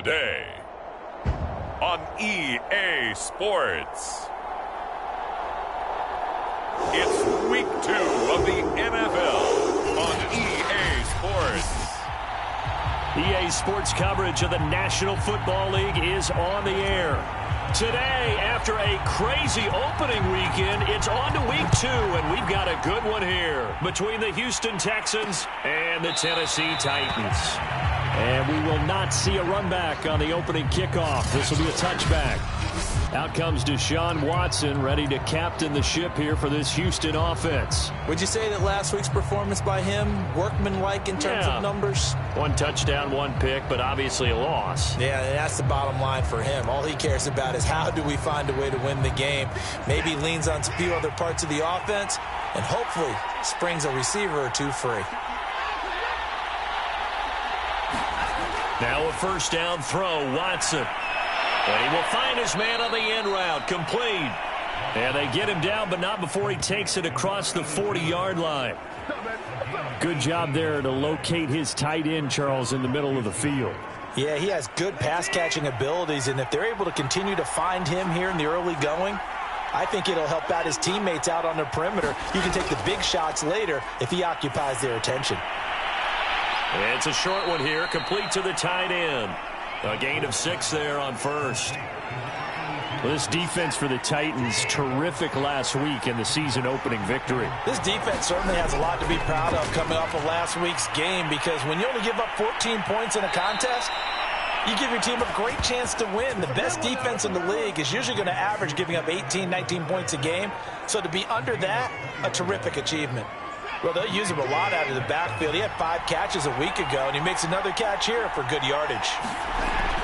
today on EA Sports. It's week 2 of the NFL on EA Sports. EA Sports coverage of the National Football League is on the air. Today, after a crazy opening weekend, it's on to week 2, and we've got a good one here between the Houston Texans and the Tennessee Titans. And we will not see a run back on the opening kickoff. This will be a touchback. Out comes Deshaun Watson, ready to captain the ship here for this Houston offense. Would you say that last week's performance by him, workmanlike in terms of numbers? 1 touchdown, 1 pick, but obviously a loss. Yeah, that's the bottom line for him. All he cares about is how do we find a way to win the game. Maybe leans on a few other parts of the offense, and hopefully springs a receiver or 2 free. Now a first down throw, Watson. And he will find his man on the end route, complete. And they get him down, but not before he takes it across the 40-yard line. Good job there to locate his tight end, Charles, in the middle of the field. Yeah, he has good pass-catching abilities, and if they're able to continue to find him here in the early going, I think it'll help out his teammates out on the perimeter. You can take the big shots later if he occupies their attention. It's a short one here, complete to the tight end. A gain of 6 there on first. Well, this defense for the Titans, terrific last week in the season-opening victory. This defense certainly has a lot to be proud of coming off of last week's game, because when you only give up 14 points in a contest, you give your team a great chance to win. The best defense in the league is usually going to average giving up 18, 19 points a game. So to be under that, a terrific achievement. Well, they'll use him a lot out of the backfield. He had 5 catches a week ago, and he makes another catch here for good yardage.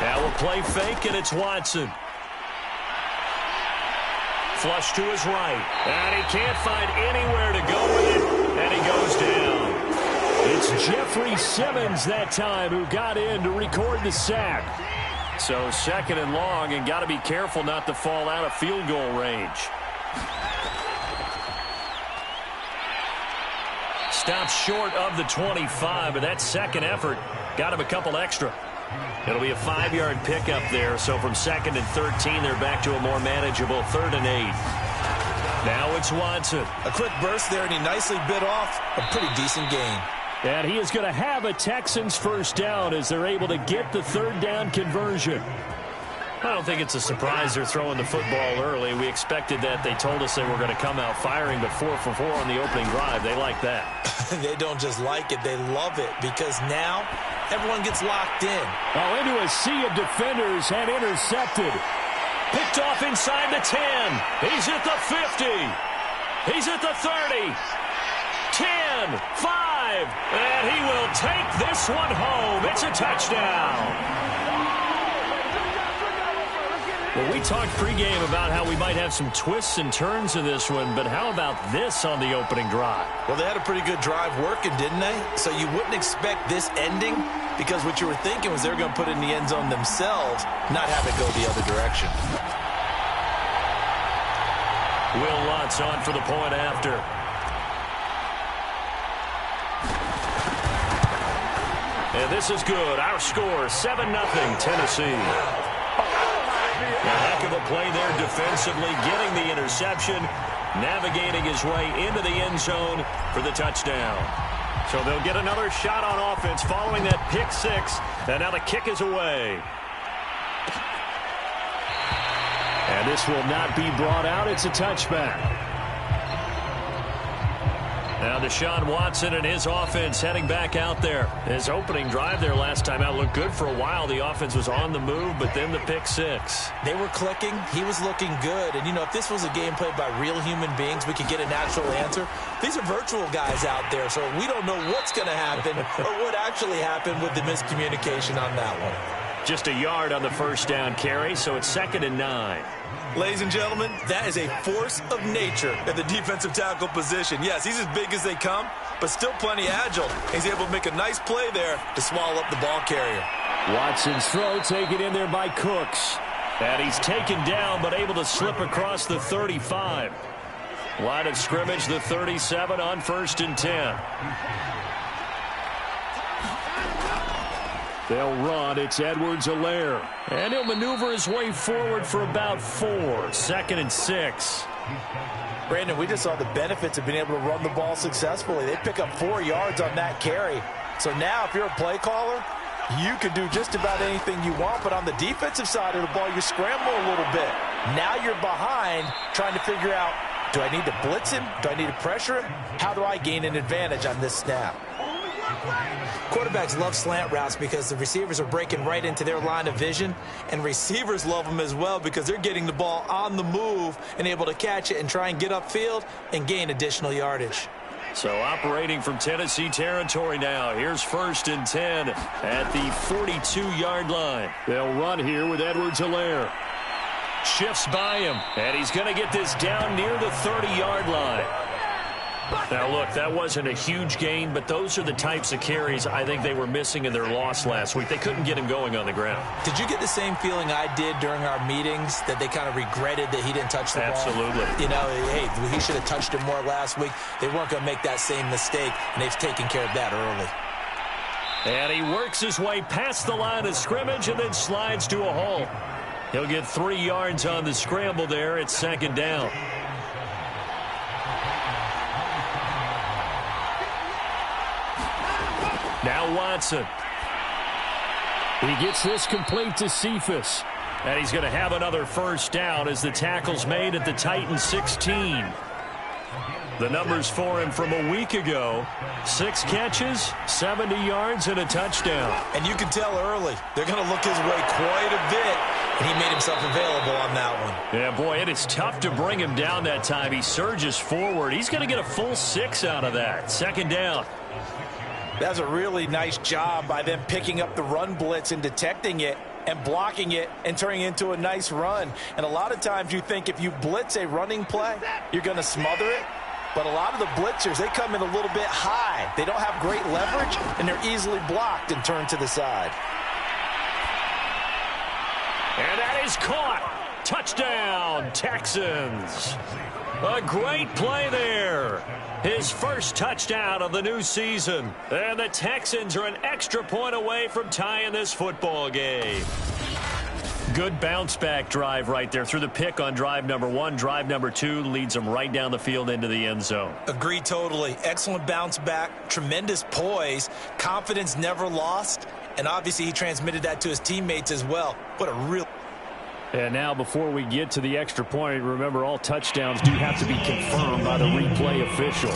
Now we'll play fake, and it's Watson. Flush to his right. And he can't find anywhere to go with it, and he goes down. It's Jeffrey Simmons that time who got in to record the sack. So 2nd and long, and got to be careful not to fall out of field goal range. Stops short of the 25, but that second effort got him a couple extra. It'll be a 5-yard pickup there, so from 2nd and 13, they're back to a more manageable 3rd and 8. Now it's Watson. A quick burst there, and he nicely bit off a pretty decent gain. And he is going to have a Texans first down as they're able to get the 3rd down conversion. I don't think it's a surprise they're throwing the football early. We expected that. They told us they were going to come out firing, but 4 for 4 on the opening drive. They like that. They don't just like it, they love it, because now everyone gets locked in. Oh, into a sea of defenders and intercepted. Picked off inside the 10. He's at the 50. He's at the 30. 10, 5, and he will take this one home. It's a touchdown. Well, we talked pregame about how we might have some twists and turns in this one, but how about this on the opening drive? Well, they had a pretty good drive working, didn't they? So you wouldn't expect this ending, because what you were thinking was they were going to put it in the end zone themselves, not have it go the other direction. Will Lutz on for the point after. And this is good. Our score, 7-0 Tennessee. A heck of a play there defensively, getting the interception, navigating his way into the end zone for the touchdown. So they'll get another shot on offense following that pick 6, and now the kick is away. And this will not be brought out. It's a touchback. Now Deshaun Watson and his offense heading back out there. His opening drive there last time out looked good for a while. The offense was on the move, but then the pick 6. They were clicking. He was looking good. And, you know, if this was a game played by real human beings, we could get a natural answer. These are virtual guys out there, so we don't know what's going to happen or what actually happened with the miscommunication on that one. Just a yard on the first down carry, so it's 2nd and 9. Ladies and gentlemen, that is a force of nature at the defensive tackle position. Yes, he's as big as they come, but still plenty agile. He's able to make a nice play there to swallow up the ball carrier. Watson's throw taken in there by Cooks. And he's taken down, but able to slip across the 35. Line of scrimmage, the 37 on 1st and 10. They'll run. It's Edwards-Helaire. And he'll maneuver his way forward for about 4. 2nd and 6. Brandon, we just saw the benefits of being able to run the ball successfully. They pick up 4 yards on that carry. So now if you're a play caller, you can do just about anything you want. But on the defensive side of the ball, you scramble a little bit. Now you're behind trying to figure out, do I need to blitz him? Do I need to pressure him? How do I gain an advantage on this snap? Quarterbacks love slant routes because the receivers are breaking right into their line of vision, and receivers love them as well because they're getting the ball on the move and able to catch it and try and get upfield and gain additional yardage. So operating from Tennessee territory now. Here's 1st and 10 at the 42-yard line. They'll run here with Edwards-Helaire. Shifts by him, and he's going to get this down near the 30-yard line. Now, look, that wasn't a huge gain, but those are the types of carries I think they were missing in their loss last week. They couldn't get him going on the ground. Did you get the same feeling I did during our meetings, that they kind of regretted that he didn't touch the ball? Absolutely. You know, hey, he should have touched it more last week. They weren't going to make that same mistake, and they've taken care of that early. And he works his way past the line of scrimmage and then slides to a halt. He'll get 3 yards on the scramble there. It's 2nd down. Now Watson. He gets this complete to Cephas. And he's going to have another 1st down as the tackle's made at the Titans 16. The numbers for him from a week ago: 6 catches, 70 yards, and a touchdown. And you can tell early they're going to look his way quite a bit, and he made himself available on that one. Yeah, boy, it is tough to bring him down that time. He surges forward. He's going to get a full 6 out of that. 2nd down. That's a really nice job by them picking up the run blitz and detecting it and blocking it and turning it into a nice run. And a lot of times you think if you blitz a running play, you're going to smother it. But a lot of the blitzers, they come in a little bit high. They don't have great leverage, and they're easily blocked and turned to the side. And that is caught. Touchdown, Texans. A great play there. His first touchdown of the new season. And the Texans are an extra point away from tying this football game. Good bounce-back drive right there. Through the pick on drive number 1. Drive number 2 leads them right down the field into the end zone. Agree totally. Excellent bounce back. Tremendous poise. Confidence never lost. And obviously he transmitted that to his teammates as well. What a real... And now before we get to the extra point, remember all touchdowns do have to be confirmed by the replay official.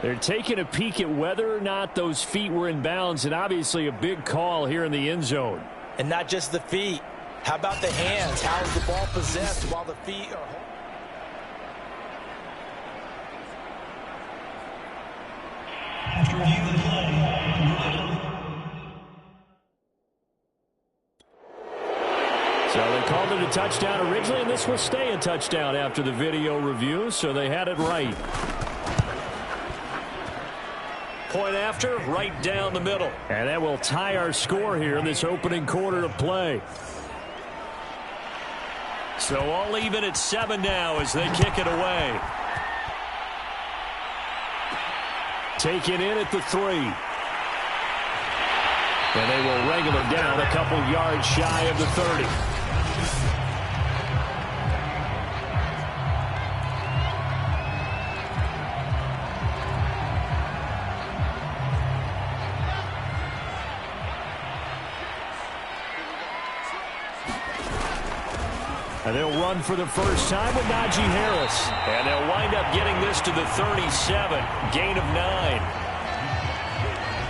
They're taking a peek at whether or not those feet were in bounds, and obviously a big call here in the end zone. And not just the feet. How about the hands? How is the ball possessed while the feet are... After review the play. So they called it a touchdown originally, and this will stay a touchdown after the video review, so they had it right. Point after, right down the middle. And that will tie our score here in this opening quarter of play. So all even at 7 now as they kick it away. Taken in at the 3. And they will wrangle it down a couple yards shy of the 30. And they'll run for the first time with Najee Harris. And they'll wind up getting this to the 37. Gain of 9.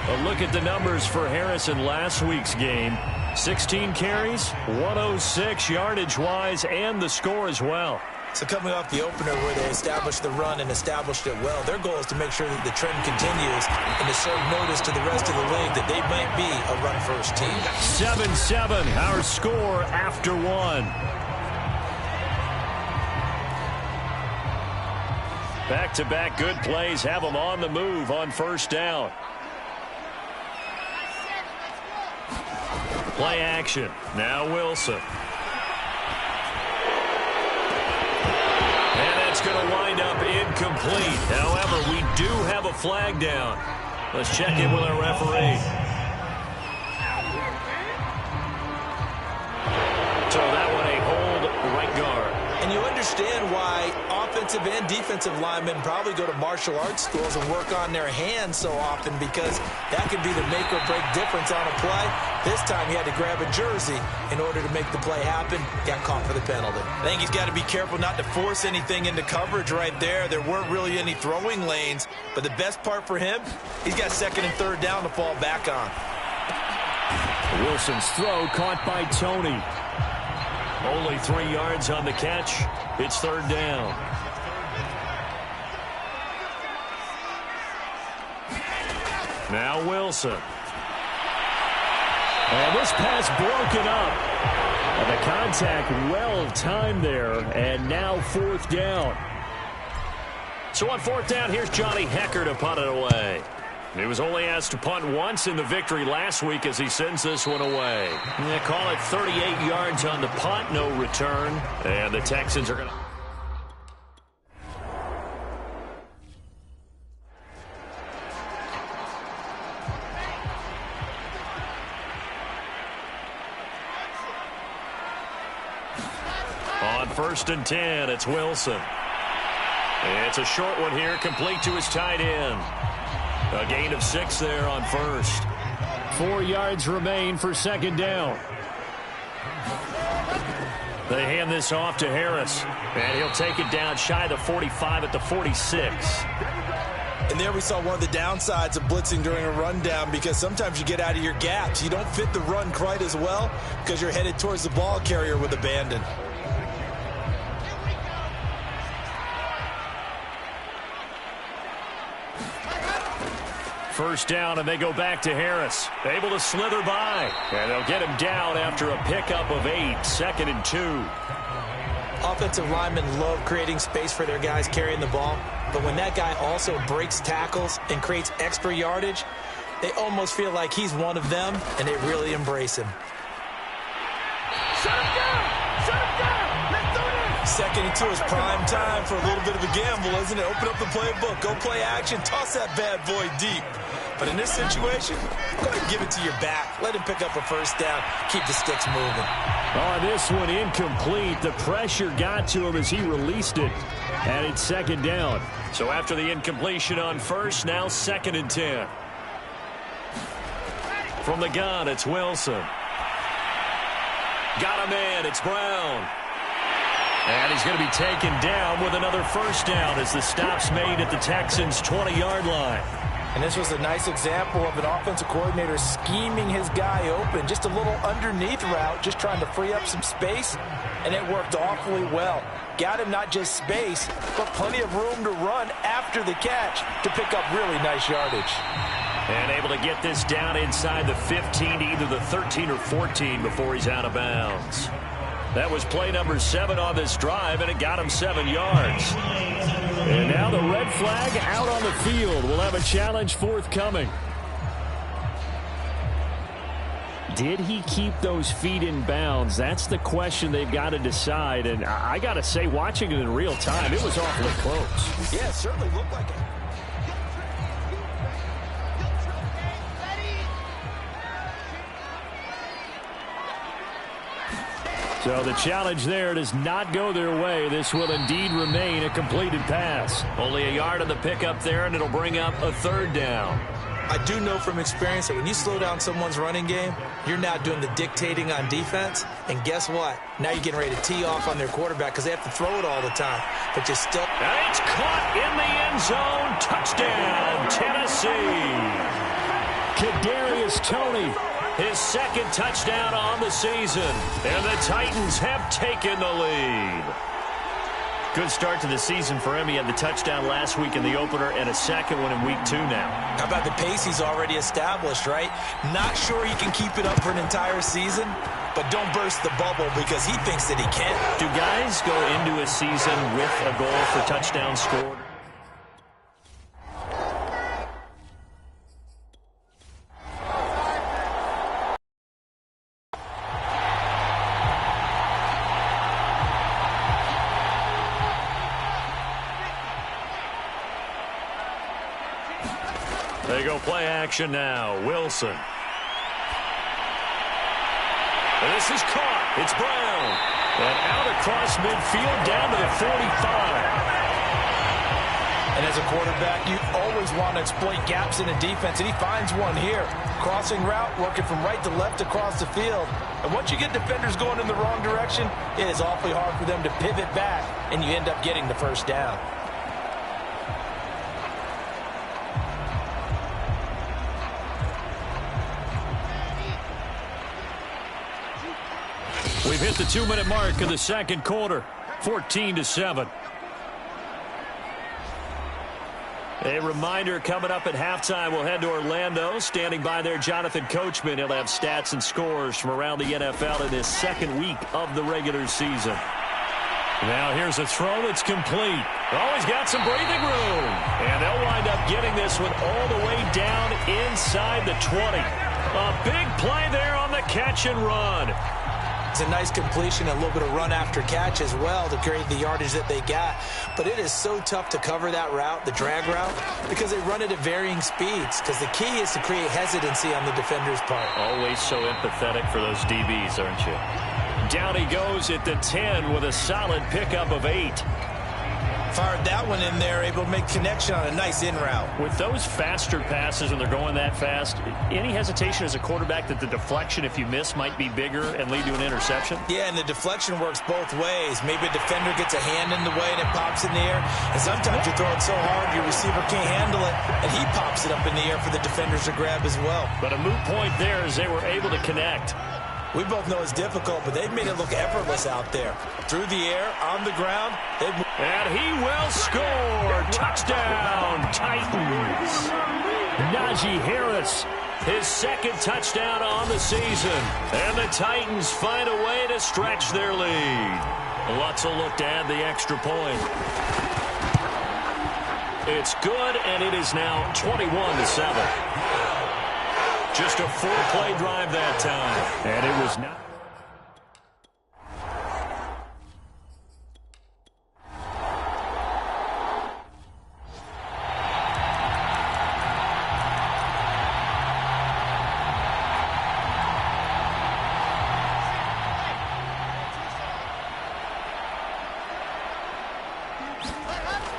A look at the numbers for Harris in last week's game. 16 carries, 106 yardage-wise, and the score as well. So coming off the opener where they established the run and established it well, their goal is to make sure that the trend continues and to serve notice to the rest of the league that they might be a run-first team. 7-7, our score after 1. Back-to-back good plays have them on the move on first down. Play action. Now Wilson. And that's going to wind up incomplete. However, we do have a flag down. Let's check in with our referee. So that one a hold right guard. And you understand why offensive and defensive linemen probably go to martial arts schools and work on their hands so often, because that could be the make or break difference on a play. This time he had to grab a jersey in order to make the play happen. Got caught for the penalty. I think he's got to be careful not to force anything into coverage right there. There weren't really any throwing lanes, but the best part for him, he's got second and third down to fall back on. Wilson's throw caught by Tony. Only 3 yards on the catch. It's third down. Now Wilson. And this pass broken up. And the contact well timed there. And now fourth down. So on fourth down, here's Johnny Hecker to punt it away. He was only asked to punt once in the victory last week as he sends this one away. They call it 38 yards on the punt, no return. And the Texans are going to... On first and 10, it's Wilson. It's a short one here, complete to his tight end. A gain of 6 there on first. 4 yards remain for second down. They hand this off to Harris. And he'll take it down shy of the 45 at the 46. And there we saw one of the downsides of blitzing during a rundown, because sometimes you get out of your gaps. You don't fit the run quite as well because you're headed towards the ball carrier with abandon. First down, and they go back to Harris. Able to slither by. And they'll get him down after a pickup of 8. Second and 2. Offensive linemen love creating space for their guys carrying the ball. But when that guy also breaks tackles and creates extra yardage, they almost feel like he's one of them, and they really embrace him. Shut him down! Shut him down! Let's do this! Second and 2 is prime time for a little bit of a gamble, isn't it? Open up the playbook, go play action, toss that bad boy deep. But in this situation, go ahead and give it to your back. Let him pick up a first down. Keep the sticks moving. Oh, this one incomplete. The pressure got to him as he released it. And it's second down. So after the incompletion on first, now second and 10. From the gun, it's Wilson. Got a man. It's Brown. And he's going to be taken down with another first down as the stop's made at the Texans' 20-yard line. And this was a nice example of an offensive coordinator scheming his guy open. Just a little underneath route, just trying to free up some space, and it worked awfully well. Got him not just space, but plenty of room to run after the catch to pick up really nice yardage. And able to get this down inside the 15 to either the 13 or 14 before he's out of bounds. That was play number 7 on this drive, and it got him 7 yards. And now the red flag out on the field. We'll have a challenge forthcoming. Did he keep those feet in bounds? That's the question they've got to decide. And I got to say, watching it in real time, it was awfully close. Yeah, it certainly looked like it. So the challenge there does not go their way. This will indeed remain a completed pass. Only a yard on the pickup there, and it'll bring up a third down. I do know from experience that when you slow down someone's running game, you're now doing the dictating on defense. And guess what? Now you're getting ready to tee off on their quarterback because they have to throw it all the time. But you still... And it's caught in the end zone. Touchdown, Tennessee. Kadarius Toney. His second touchdown on the season. And the Titans have taken the lead. Good start to the season for him. He had the touchdown last week in the opener and a second one in week 2 now. How about the pace he's already established, right? Not sure he can keep it up for an entire season, but don't burst the bubble because he thinks that he can. Do guys go into a season with a goal for touchdowns scored? They go He'll play action now. Wilson. This is caught. It's Brown. And out across midfield down to the 45. And as a quarterback, you always want to exploit gaps in a defense, and he finds one here. Crossing route, working from right to left across the field. And once you get defenders going in the wrong direction, it is awfully hard for them to pivot back, and you end up getting the first down. We've hit the 2-minute mark of the second quarter, 14-7. A reminder coming up at halftime, we'll head to Orlando. Standing by there, Jonathan Coachman. He'll have stats and scores from around the NFL in this second week of the regular season. Now here's a throw that's complete. Always got some breathing room. And they'll wind up getting this one all the way down inside the 20. A big play there on the catch and run. It's a nice completion, a little bit of run after catch as well to create the yardage that they got. But it is so tough to cover that route, the drag route, because they run it at varying speeds. Because the key is to create hesitancy on the defender's part. Always so empathetic for those DBs, aren't you? Down he goes at the 10 with a solid pickup of 8. Fired that one in there, able to make connection on a nice in route. With those faster passes when they're going that fast, any hesitation as a quarterback that the deflection, if you miss, might be bigger and lead to an interception? Yeah, and the deflection works both ways. Maybe a defender gets a hand in the way and it pops in the air. And sometimes you throw it so hard your receiver can't handle it, and he pops it up in the air for the defenders to grab as well. But a moot point there as they were able to connect. We both know it's difficult, but they've made it look effortless out there. Through the air, on the ground. And he will score. Touchdown, Titans. Najee Harris, his second touchdown on the season. And the Titans find a way to stretch their lead. Lutz will look to add the extra point. It's good, and it is now 21-7. Just a 4-play drive that time. And it was not.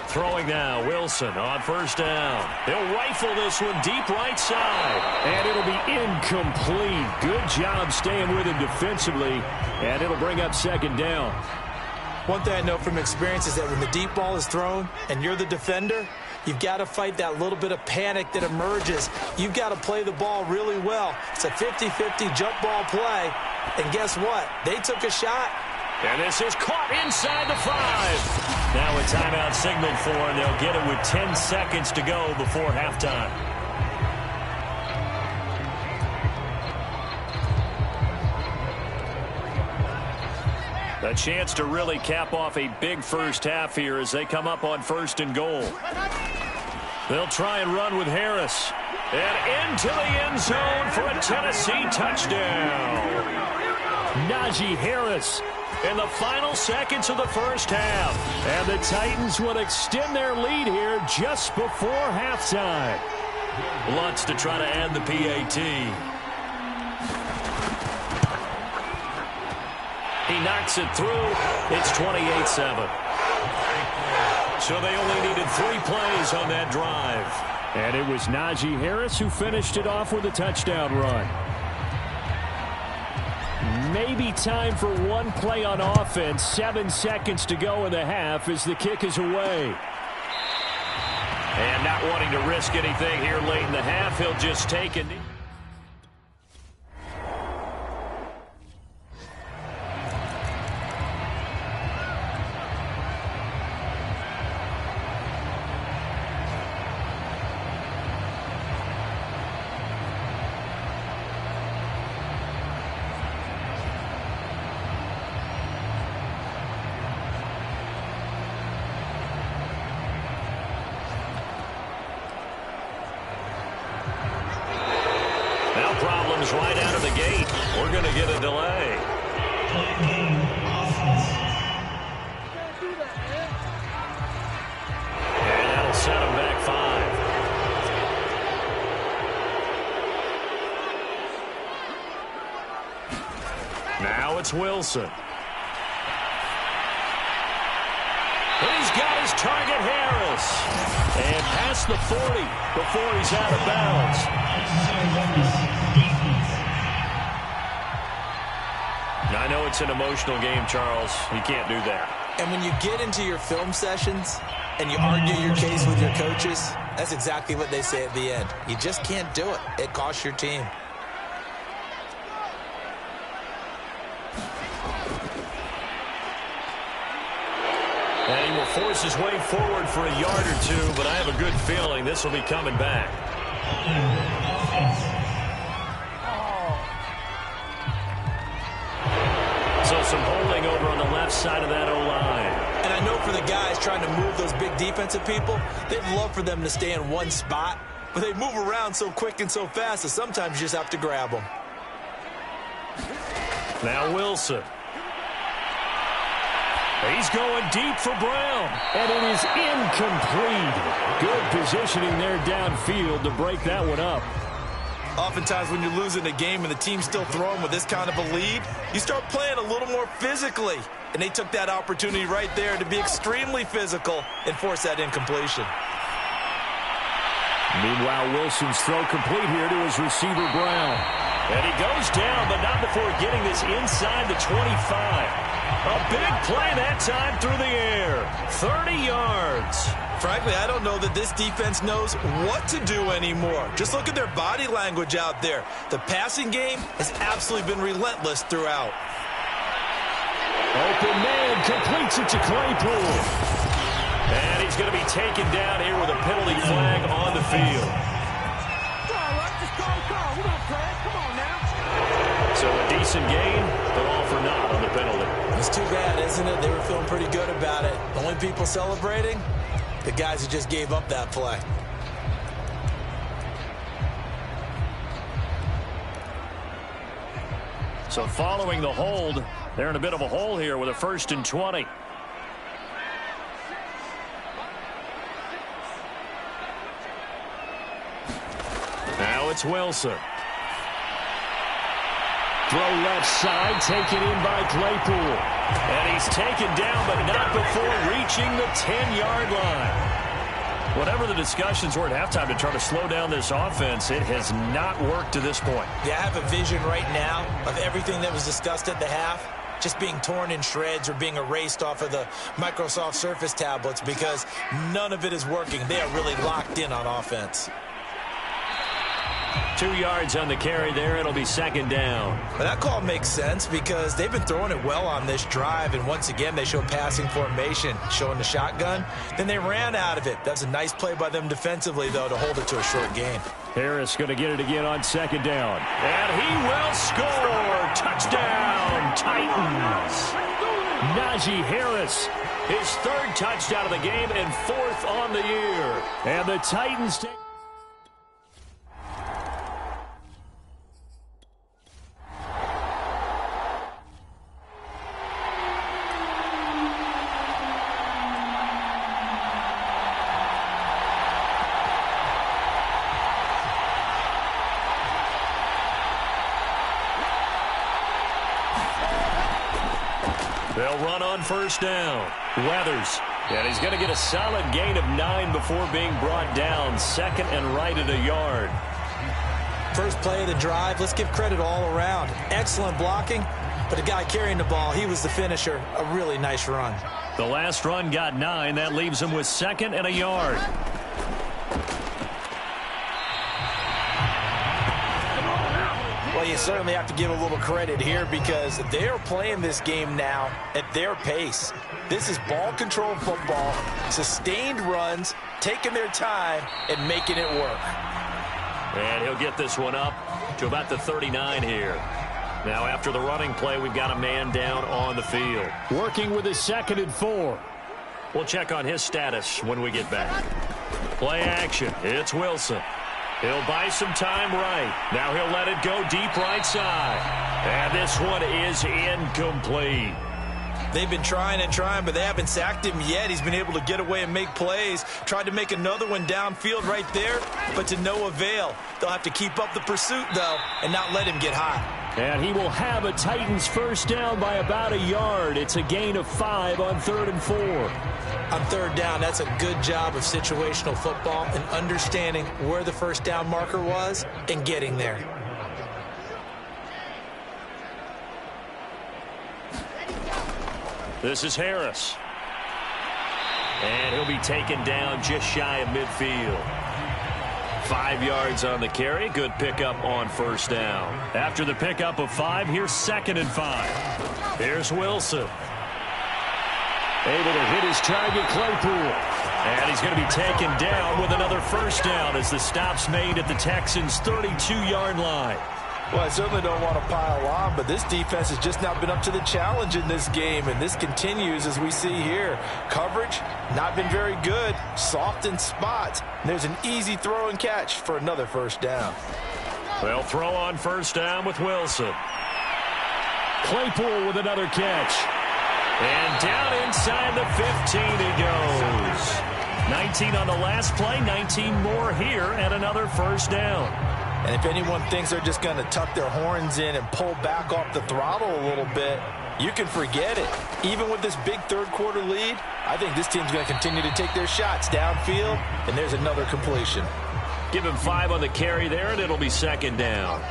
Throwing now, Wilson on first down. He'll rifle this one deep right side. And it'll be incomplete. Good job staying with him defensively. And it'll bring up second down. One thing I know from experience is that when the deep ball is thrown and you're the defender, you've got to fight that little bit of panic that emerges. You've got to play the ball really well. It's a 50-50 jump ball play. And guess what? They took a shot. And this is caught inside the 5. Now a timeout signaled for, and they'll get it with 10 seconds to go before halftime. A chance to really cap off a big first half here as they come up on first and goal. They'll try and run with Harris. And into the end zone for a Tennessee touchdown. Najee Harris in the final seconds of the first half. And the Titans will extend their lead here just before halftime. Lutz to try to add the PAT. He knocks it through. It's 28-7. So they only needed 3 plays on that drive. And it was Najee Harris who finished it off with a touchdown run. Maybe time for one play on offense. 7 seconds to go in the half as the kick is away. And not wanting to risk anything here late in the half, he'll just take it. Problems right out of the gate. We're going to get a delay. And that'll set them back 5. Now it's Wilson. And he's got his target, Harris. And past the 40 before he's out of bounds. I know it's an emotional game, Charles. You can't do that. And when you get into your film sessions and you argue your case with your coaches, that's exactly what they say at the end. You just can't do it. It costs your team. And he will force his way forward for a yard or two, but I have a good feeling this will be coming back. So some holding over on the left side of that O-line. And I know for the guys trying to move those big defensive people, they'd love for them to stay in one spot, but they move around so quick and so fast that sometimes you just have to grab them. Now Wilson. He's going deep for Brown. And it is incomplete. Good positioning there downfield to break that one up. Oftentimes when you're losing a game and the team's still throwing with this kind of a lead, you start playing a little more physically. And they took that opportunity right there to be extremely physical and force that incompletion. Meanwhile, Wilson's throw complete here to his receiver, Brown. And he goes down, but not before getting this inside the 25. A big play that time through the air. 30 yards. Frankly, I don't know that this defense knows what to do anymore. Just look at their body language out there. The passing game has absolutely been relentless throughout. Open man completes it to Claypool. And he's going to be taken down here with a penalty flag on the field. So a decent gain, but all for naught on the penalty. It's too bad, isn't it? They were feeling pretty good about it. Only people celebrating, the guys who just gave up that play. So following the hold, they're in a bit of a hole here with a 1st and 20. Now it's Wilson. Throw left side, taken in by Claypool. And he's taken down, but not before reaching the 10-yard line. Whatever the discussions were at halftime to try to slow down this offense, it has not worked to this point. Yeah, I have a vision right now of everything that was discussed at the half just being torn in shreds or being erased off of the Microsoft Surface tablets because none of it is working. They are really locked in on offense. 2 yards on the carry there. It'll be 2nd down. But that call makes sense because they've been throwing it well on this drive, and once again they show passing formation, showing the shotgun. Then they ran out of it. That's a nice play by them defensively, though, to hold it to a short gain. Harris going to get it again on 2nd down. And he will score. Touchdown, Titans. Najee Harris, his 3rd touchdown of the game and 4th on the year. And the Titans take... They'll run on 1st down. Weathers. And he's going to get a solid gain of 9 before being brought down. 2nd and right at a yard. First play of the drive. Let's give credit all around. Excellent blocking. But the guy carrying the ball, he was the finisher. A really nice run. The last run got 9. That leaves him with 2nd and a yard. Well, you certainly have to give a little credit here because they're playing this game now at their pace. This is ball control football, sustained runs, taking their time, and making it work. And he'll get this one up to about the 39 here. Now, after the running play, we've got a man down on the field. Working with his 2nd and 4. We'll check on his status when we get back. Play action. It's Wilson. He'll buy some time right. Now he'll let it go deep right side. And this one is incomplete. They've been trying and trying, but they haven't sacked him yet. He's been able to get away and make plays. Tried to make another one downfield right there, but to no avail. They'll have to keep up the pursuit, though, and not let him get hot. And he will have a Titans first down by about a yard. It's a gain of 5 on 3rd and 4. On 3rd down, that's a good job of situational football and understanding where the first down marker was and getting there. This is Harris. And he'll be taken down just shy of midfield. 5 yards on the carry. Good pickup on first down. After the pickup of 5, here's 2nd and 5. Here's Wilson. Able to hit his target, Claypool. And he's going to be taken down with another first down as the stop's made at the Texans' 32-yard line. Well, I certainly don't want to pile on, but this defense has just not been up to the challenge in this game, and this continues as we see here. Coverage, not been very good, soft in spots. There's an easy throw and catch for another first down. They'll throw on first down with Wilson. Claypool with another catch. And down inside the 15 he goes. 19 on the last play, 19 more here, and another first down. And if anyone thinks they're just going to tuck their horns in and pull back off the throttle a little bit, you can forget it. Even with this big third-quarter lead, I think this team's going to continue to take their shots downfield, and there's another completion. Give him 5 on the carry there, and it'll be 2nd down.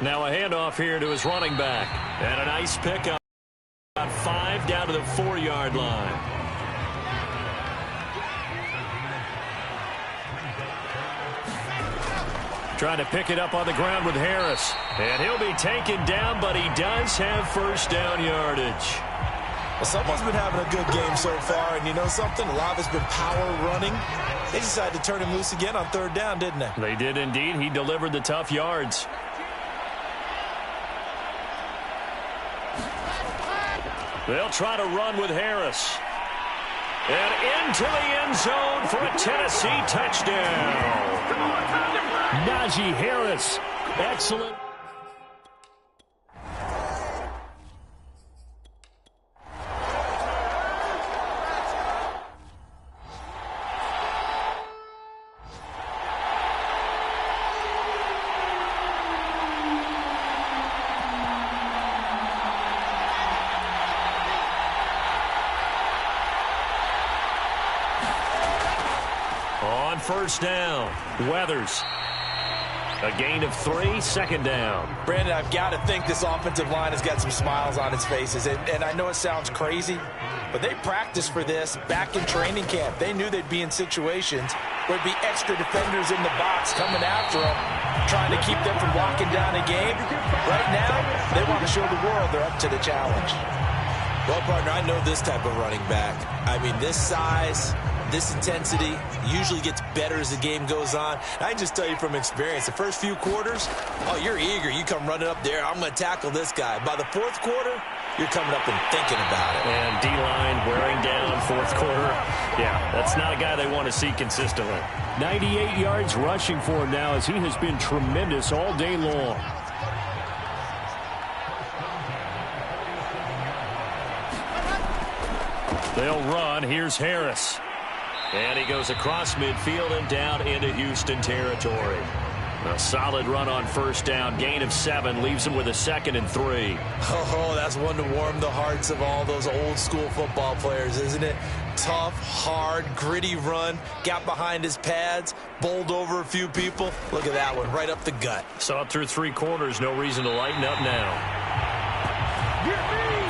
Now a handoff here to his running back. And a nice pickup. 5 down to the 4-yard line. Trying to pick it up on the ground with Harris. And he'll be taken down, but he does have first down yardage. Well, someone's been having a good game so far, and you know something? A lot of it's been power running. They decided to turn him loose again on 3rd down, didn't they? They did indeed. He delivered the tough yards. They'll try to run with Harris. And into the end zone for a Tennessee touchdown. Najee Harris. Excellent. On first down, Weathers. A gain of 3, 2nd down. Brandon, I've got to think this offensive line has got some smiles on its faces. And I know it sounds crazy, but they practiced for this back in training camp. They knew they'd be in situations where there'd be extra defenders in the box coming after them, trying to keep them from locking down a game. Right now, they want to show the world they're up to the challenge. Well, partner, I know this type of running back. I mean, this size, this intensity usually gets better as the game goes on. I can just tell you from experience, the first few quarters, oh, you're eager. You come running up there, I'm going to tackle this guy. By the 4th quarter, you're coming up and thinking about it. And D-line wearing down 4th quarter. Yeah, that's not a guy they want to see consistently. 98 yards rushing for him now as he has been tremendous all day long. They'll run. Here's Harris. And he goes across midfield and down into Houston territory. A solid run on first down. Gain of 7 leaves him with a 2nd and 3. Oh, that's one to warm the hearts of all those old school football players, isn't it? Tough, hard, gritty run. Got behind his pads, bowled over a few people. Look at that one, right up the gut. Saw it through 3 quarters. No reason to lighten up now.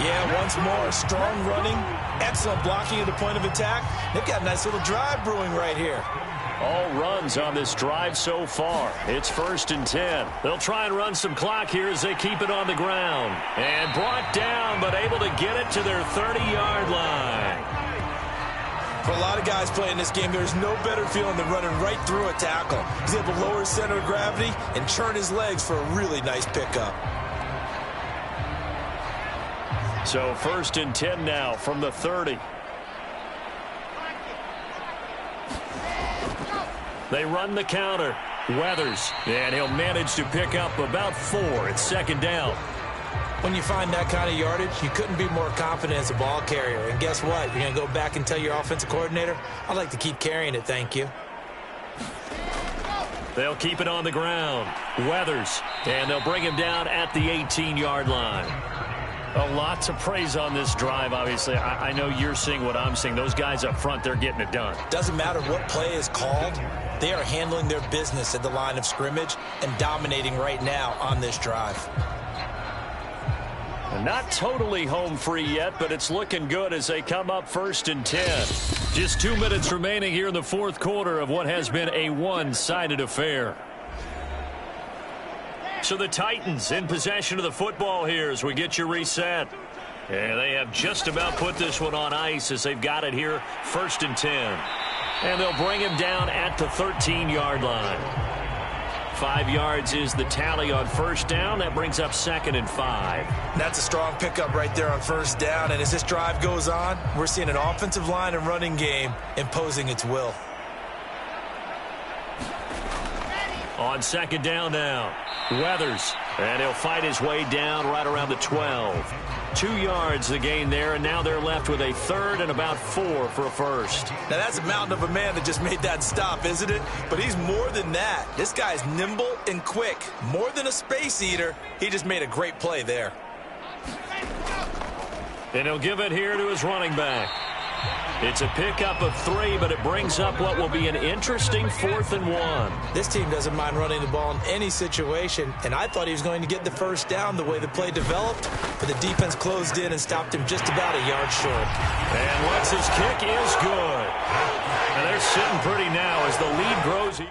Yeah, once more, strong running, excellent blocking at the point of attack. They've got a nice little drive brewing right here. All runs on this drive so far. It's 1st and 10. They'll try and run some clock here as they keep it on the ground. And brought down, but able to get it to their 30-yard line. For a lot of guys playing this game, there's no better feeling than running right through a tackle. He's able to lower his center of gravity and churn his legs for a really nice pickup. So 1st and 10 now from the 30. They run the counter. Weathers. And he'll manage to pick up about 4. It's 2nd down. When you find that kind of yardage, you couldn't be more confident as a ball carrier. And guess what? You're going to go back and tell your offensive coordinator, I'd like to keep carrying it, thank you. They'll keep it on the ground. Weathers, and they'll bring him down at the 18-yard line. A lot to praise on this drive, obviously. I know you're seeing what I'm seeing. Those guys up front, they're getting it done. Doesn't matter what play is called. They are handling their business at the line of scrimmage and dominating right now on this drive. Not totally home free yet, but it's looking good as they come up 1st and 10. Just 2 minutes remaining here in the fourth quarter of what has been a one-sided affair. So the Titans in possession of the football here as we get you reset. And they have just about put this one on ice as they've got it here 1st and 10. And they'll bring him down at the 13-yard line. 5 yards is the tally on first down. That brings up 2nd and 5. That's a strong pickup right there on first down. And as this drive goes on, we're seeing an offensive line and running game imposing its will. On 2nd down now, Weathers. And he'll fight his way down right around the 12. 2 yards the gain there, and now they're left with a 3rd and about 4 for a first. Now that's a mountain of a man that just made that stop, isn't it? But he's more than that. This guy's nimble and quick. More than a space eater. He just made a great play there. And he'll give it here to his running back. It's a pickup of 3, but it brings up what will be an interesting 4th and 1. This team doesn't mind running the ball in any situation, and I thought he was going to get the first down the way the play developed, but the defense closed in and stopped him just about a yard short. And Lutz's kick is good. And they're sitting pretty now as the lead grows.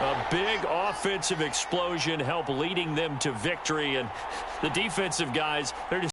A big offensive explosion helped leading them to victory, and the defensive guys, they're just